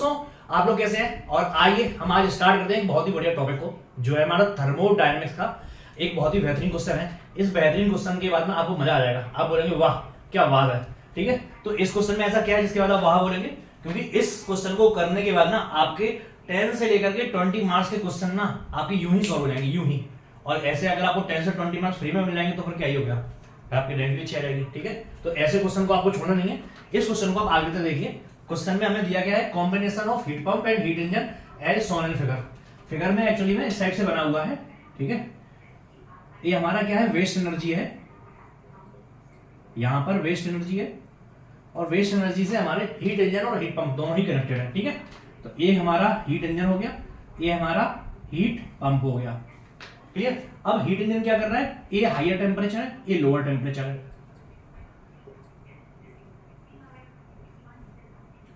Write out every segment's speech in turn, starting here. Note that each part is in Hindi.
दोस्तों, आप लोग कैसे हैं? और आइए हम आज स्टार्ट करते हैं एक बहुत ही बढ़िया टॉपिक को, जो है हमारा थर्मोडायनेमिक्स का एक बहुत ही बेहतरीन क्वेश्चन है। इस बेहतरीन क्वेश्चन के बाद में आपको मजा आ जाएगा, आप बोलेंगे वाह क्या बात है। ठीक है, तो इस क्वेश्चन में ऐसा क्या है जिसके बाद आप वाह बोलेंगे? क्योंकि इस क्वेश्चन को करने के बाद ना आपके 10 से लेकर के 20 मार्क्स के क्वेश्चन ना आपके यूं ही सॉल्व हो जाएंगे, यूं ही। और ऐसे अगर आपको 10 से 20 मार्क्स फ्री में मिल जाएंगे तो फिर क्या ही हो गया, आपकी रैंक भी अच्छी आ जाएगी। ठीक है, तो ऐसे क्वेश्चन को आपको छोड़ना नहीं है। इस क्वेश्चन को आप आगे तक देखिए। क्वेश्चन में हमें दिया गया है combination of heat pump and heat engine as shown in figure. Figure में एक्चुअली में इस टाइप से बना हुआ है। ठीक है, ये हमारा क्या है, वेस्ट एनर्जी है, यहां पर वेस्ट एनर्जी है, और वेस्ट एनर्जी से हमारे हीट इंजन और हीट पंप दोनों ही कनेक्टेड है। ठीक है, तो ये हमारा हीट इंजन हो गया, ये हमारा हीट पंप हो गया। क्लियर? अब हीट इंजन क्या कर रहा है, ये हायर टेम्परेचर है, ये लोअर टेम्परेचर है,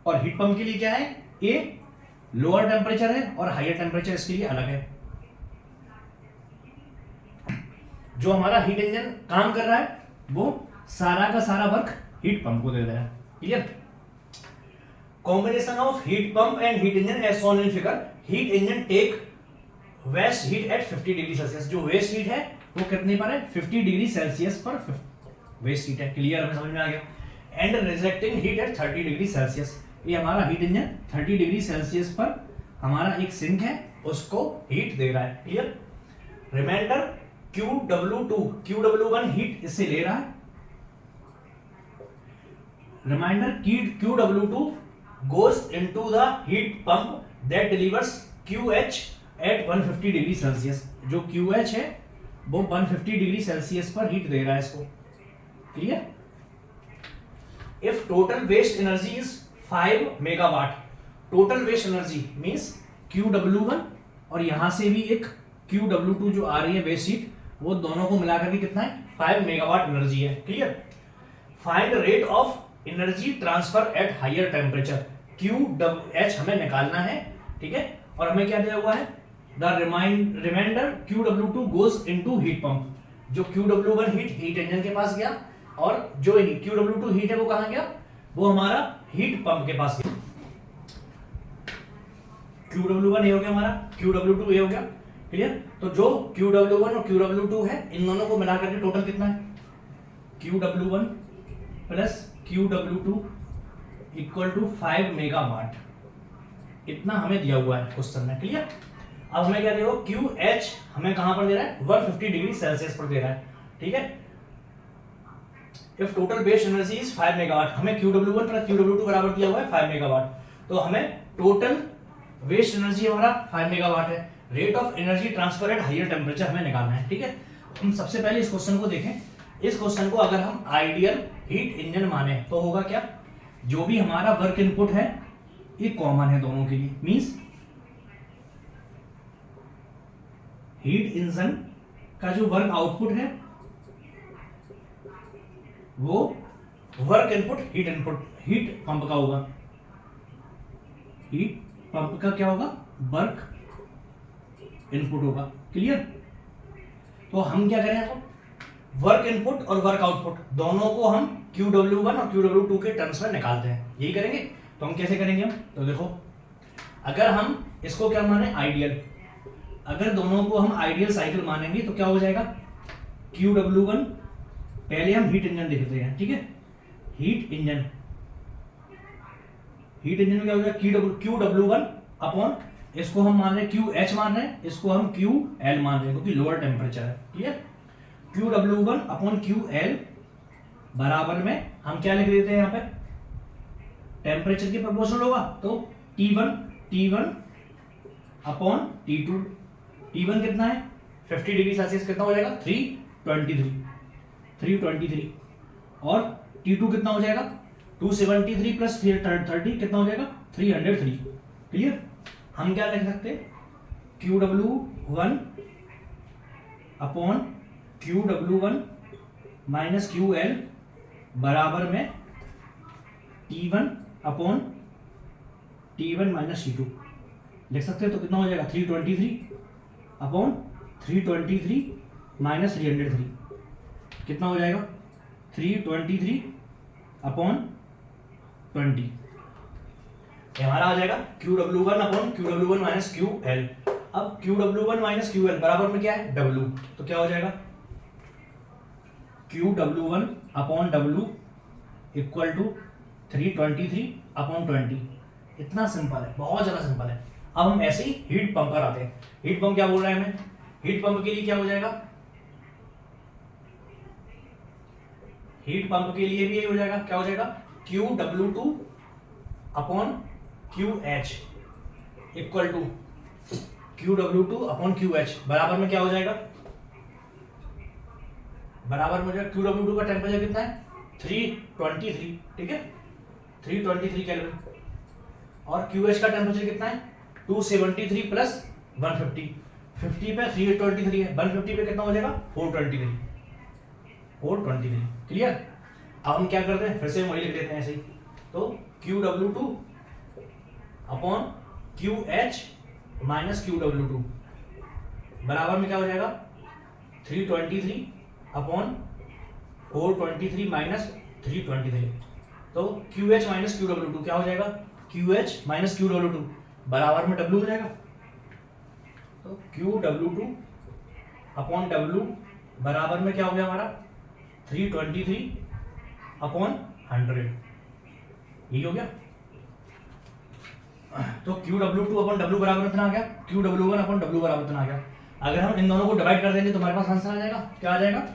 और हीट पंप के लिए क्या है, ये लोअर टेम्परेचर है और हायर टेम्परेचर इसके लिए अलग है। जो हमारा हीट इंजन काम कर रहा है वो सारा का सारा वर्क हीट पंप को दे रहा है। Clear? Combination of heat pump and heat engine as shown in figure. Heat engine take waste heat at 50 degree celsius. जो वेस्ट हीट है वो कितने पर है, 50 डिग्री सेल्सियस पर वेस्ट हीट है। क्लियर? हमें समझ में आ गया। And rejecting heat at 30 degree celsius. ये हमारा हीट इंजन 30 डिग्री सेल्सियस पर हमारा एक सिंक है, उसको हीट दे रहा है। Clear? Reminder QW2, QW1 heat इससे ले रहा है। Remainder QW2 goes into the heat pump that delivers QH at 150 degree celsius. जो QH है वो 150 डिग्री सेल्सियस पर हीट दे रहा है इसको। Clear? If total waste energy is 5 megawatt, total waste energy means QW1 और यहां से भी एक QW2 जो आ रही है वेस्ट हीट, वो दोनों को मिलाकर के कितना है, 5 मेगावाट एनर्जी है। Clear? Find rate of energy transfer at higher temperature. QH हमें निकालना है। ठीक है, और हमें क्या दिया हुआ है, the remainder QW2 goes into heat pump. जो QW1 हीट इंजन के पास गया, और जो QW2 हीट है वो कहां गया, वो हमारा हीट पंप के पास गया। QW1 ये हो गया हमारा, QW2 ये हो गया। क्लियर? तो जो QW1 और QW2 है, इन दोनों को मिलाकर के टोटल कितना है, QW1 plus QW2 equal to 5 megawatt. इतना हमें दिया हुआ है क्वेश्चन में। क्लियर? अब हमें क्या दिया हुआ, QH हमें कहां पर दे रहा है, 150 डिग्री सेल्सियस पर दे रहा है। ठीक है, if total waste energy is 5 megawatt, हमें QW1 प्लस QW2 बराबर दिया हुआ है 5 मेगावाट। तो हमें टोटल वेस्ट एनर्जी हमारा 5 मेगावाट है। Rate of energy transfer at higher temperature हमें निकालना है। ठीक है, हम सबसे पहले इस क्वेश्चन को देखें। इस क्वेश्चन को अगर हम आइडियल हीट इंजन माने तो होगा क्या, जो भी हमारा वर्क इनपुट है ये कॉमन है दोनों के लिए, मींस हीट इंजन का जो वर्क आउटपुट है वो वर्क इनपुट हीट पंप का होगा। हीट पंप का क्या होगा, वर्क इनपुट होगा। क्लियर? तो हम क्या करें, आपको वर्क इनपुट और वर्क आउटपुट दोनों को हम QW1 और QW2 के टर्म्स में निकालते हैं। यही करेंगे। तो हम कैसे करेंगे, हम तो देखो, अगर हम इसको क्या माने, आइडियल, अगर दोनों को हम आइडियल साइकिल मानेंगे तो क्या हो जाएगा, QW1, पहले हम हीट इंजन देखते हैं। ठीक है, हीट इंजन में क्या हो जाएगा, QW1 अपॉन, इसको हम मान रहे हैं QH मान रहे हैं, इसको हम QL मान रहे हैं क्योंकि लोअर टेम्परेचर है। क्लियर? QW1 अपॉन QL बराबर में हम क्या लिख देते हैं, यहाँ पे टेम्परेचर के प्रोपोर्शनल होगा, तो T1 अपॉन T2। T1 कितना है, 50 डिग्री सेल्सियस, कितना हो जाएगा, 323, और T2 कितना हो जाएगा, 273 प्लस 30 कितना हो जाएगा, 303। क्लियर? हम क्या लिख सकते हैं, QW1 upon QW1 minus QL बराबर में T1 upon T1 minus T2 लिख सकते हैं। तो कितना हो जाएगा, 323 अपॉन 323 माइनस 303, कितना हो जाएगा, 323 अपॉन 20। ये हमारा आ जाएगा QW1 upon QW1 minus QL। अब QW1 माइनस QL बराबर में क्या है W, तो क्या हो जाएगा QW1 upon W equal to 323 upon 20। इतना सिंपल है, बहुत ज्यादा सिंपल है। अब हम ऐसे ही हीट पंप पर आते हैं। हीट पंप क्या बोल रहा है हमें, हीट पंप के लिए क्या हो जाएगा, हीट पंप के लिए भी यही हो जाएगा, क्या हो जाएगा QW2 upon QH equal to QW2 upon QH बराबर में क्या हो जाएगा, बराबर में जो QW2 का टेम्परेचर कितना है 323, ठीक है 323 केल्विन, और QH का टेम्परेचर कितना है 273 प्लस 150, 50 पे 323 है, 150 पे कितना हो जाएगा 423, क्लियर। अब हम क्या करते हैं, फिर से वही लिख देते हैं ऐसे ही, तो QW2 upon QH minus QW2 बराबर में क्या हो जाएगा 323 अपॉन 423 माइनस 323, तो QH माइनस QW2 क्या हो जाएगा QH माइनस QW2 बराबर में W हो जाएगा, तो QW2 अपॉन W बराबर में क्या हो गया हमारा 323 अपॉन 100, यही हो गया। तो QW2 अपॉन W बराबर इतना आ गया, QW1 अपॉन W बराबर इतना आ गया। अगर हम इन दोनों को डिवाइड कर देंगे तो हमारे पास आंसर आ जाएगा, क्या आ जाएगा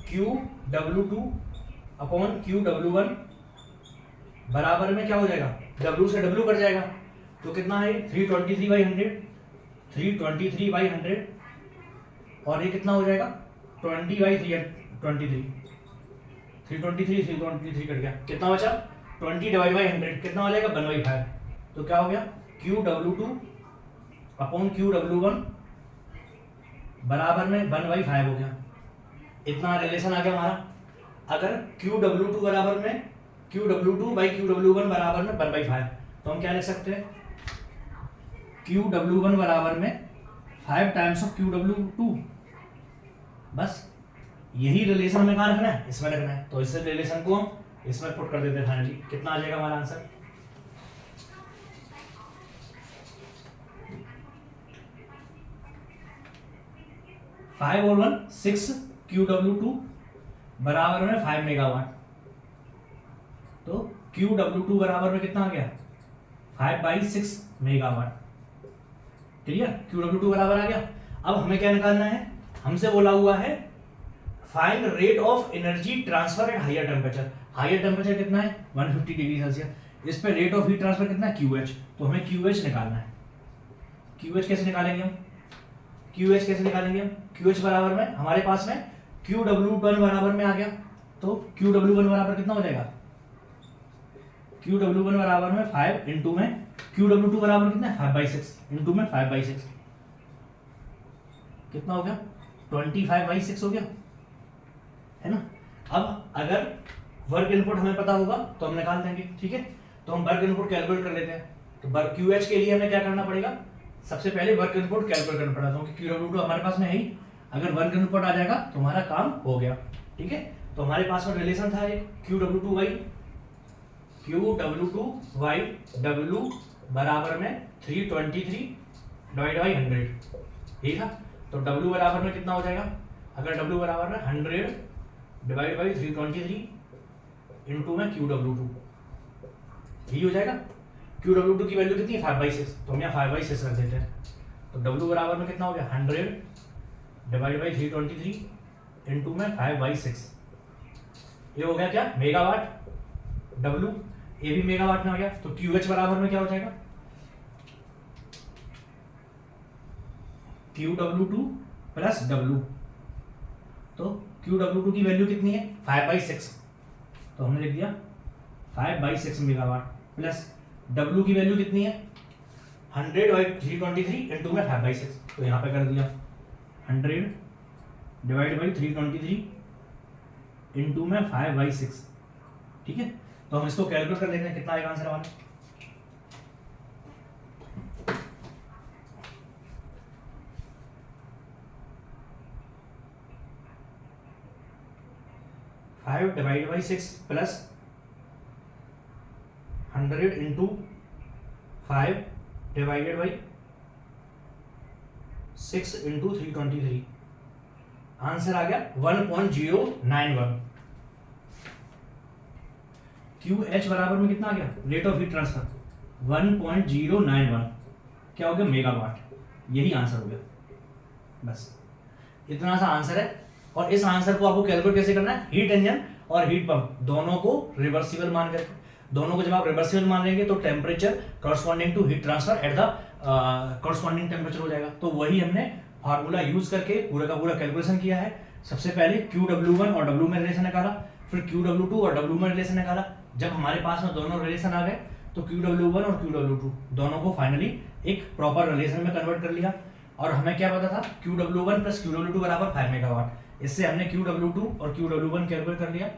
QW2 अपॉन QW1 बराबर में क्या हो जाएगा W से W कट जाएगा, तो कितना है 323/100, 323/100, और ये कितना हो जाएगा 20/323, 323 कट गया, कितना बचा 20/100 कितना हो जाएगा 1/5, तो क्या हो गया QW2 अपॉन QW1 बराबर में 1/5 हो गया। इतना रिलेशन आ गया हमारा। अगर QW2 बराबर में QW2/QW1 बराबर में 1/5, तो हम क्या लिख सकते हैं QW1 बराबर में 5 टाइम्स ऑफ QW2, बस यही रिलेशन हमें कहाँ रखना है, इसमें रखना है, तो इस रिलेशन को हम इसमें पुट कर देते हैं फाइनली। कितना आ जाएगा हमारा आंसर, फाइव और 1 6 QW2 बराबर में 5 मेगावाट, तो QW2 बराबर में कितना आ गया 5/6 मेगावाट, क्लियर। QW2 बराबर आ गया। अब हमें क्या निकालना है, हमसे बोला हुआ है find rate of energy transfer at higher temperature. Higher temperature कितना है 150 डिग्री सेल्सियस, इस पे रेट ऑफ हीट ट्रांसफर कितना है QH, तो हमें QH निकालना है। QH कैसे निकालेंगे हम, QH कैसे निकालेंगे हम, QH बराबर में हमारे पास में QW1 बराबर में आ गया, तो QW1 बराबर कितना हो जाएगा QW1 बराबर में 5 इंटू में QW2 बराबर कितना है 5/6 इंटू में 5/6, कितना हो गया 25/6 हो गया, है ना। अब अगर वर्क इनपुट हमें पता होगा तो हम निकाल देंगे, ठीक है। तो हम वर्क इनपुट कैलकुलेट कर लेते हैं। तो वर्क QH के लिए हमें क्या करना पड़ेगा, सबसे पहले वर्क इनपुट कैलकुलेट करना पड़ेगा, क्योंकि QW2 हमारे पास में है ही। अगर वर्क इनपुट आ जाएगा तो हमारा काम हो गया, ठीक है। तो हमारे पास में रिलेशन था एक QW2/W बराबर में 323/100, ठीक है। तो W बराबर में कितना हो जाएगा, अगर W बराबर में 100/323 इंटू में QW2, यही हो जाएगा। QW2 की वैल्यू कितनी है 5/6, तो हम यहाँ 5/6 रख देते हैं। तो W बराबर में कितना हो गया 100/323 इंटू में 5/6, ये हो गया क्या मेगावाट। W ये भी मेगावाट में आ गया, तो QH बराबर में क्या हो जाएगा QW2 प्लस W, तो QW2 की वैल्यू कितनी है 5/6, तो हमने लिख दिया 5/6 मेगावाट, प्लस W की वैल्यू कितनी है 100/323 इंटू में 5/6, तो यहाँ पे कर दिया 100/323 इंटू में 5/6, ठीक है। तो हम इसको कैलकुलेट कर लेते हैं, कितना आएगा आंसर हमारा, (5/6 + 100 into 5 divided by 6 into 323, answer आ गया 1.091। QH बराबर में कितना आ गया, रेट ऑफ हीट ट्रांसफर 1.091, क्या हो गया, मेगावाट। यही आंसर हो गया, बस इतना सा आंसर है। और इस आंसर को आपको कैलकुलेट कैसे करना है, हीट इंजन और हीट पंप दोनों को रिवर्सिबल मान करके, दोनों को जब आप रिवर्सिबल मान लेंगे तो temperature corresponding to heat transfer at the corresponding temperature हो जाएगा। तो वही हमने फार्मूला यूज करके पूरा का पूरा कैलकुलेशन किया है। सबसे पहले QW1 और W में रिलेशन निकाला, फिर QW2 और W में रिलेशन निकाला। जब हमारे पास में दोनों रिलेशन आ गए तो QW1 और QW2 दोनों को फाइनली एक प्रॉपर रिलेशन में कन्वर्ट कर लिया। और हमें क्या पता था, QW1 प्लस QW2 बराबर 5 मेगावाट। इससे हमने QW2 और QW1 कैलकुलेट कर लिया।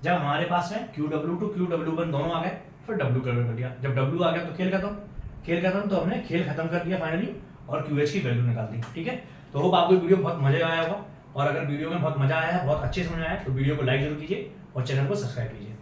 जब हमारे पास में QW2 QW1 दोनों आ गए, फिर W कैलकुलेट कर लिया। जब W आ गया तो खेल खत्म, तो हमने खेल खत्म कर दिया फाइनली और QH की वैल्यू निकाल दी। ठीक है, तो होप आपको वीडियो बहुत मजा आया होगा। और अगर वीडियो में बहुत मजा आया है, बहुत अच्छे से समझ आया है, तो वीडियो को लाइक जरूर कीजिए और चैनल को सब्सक्राइब कीजिए।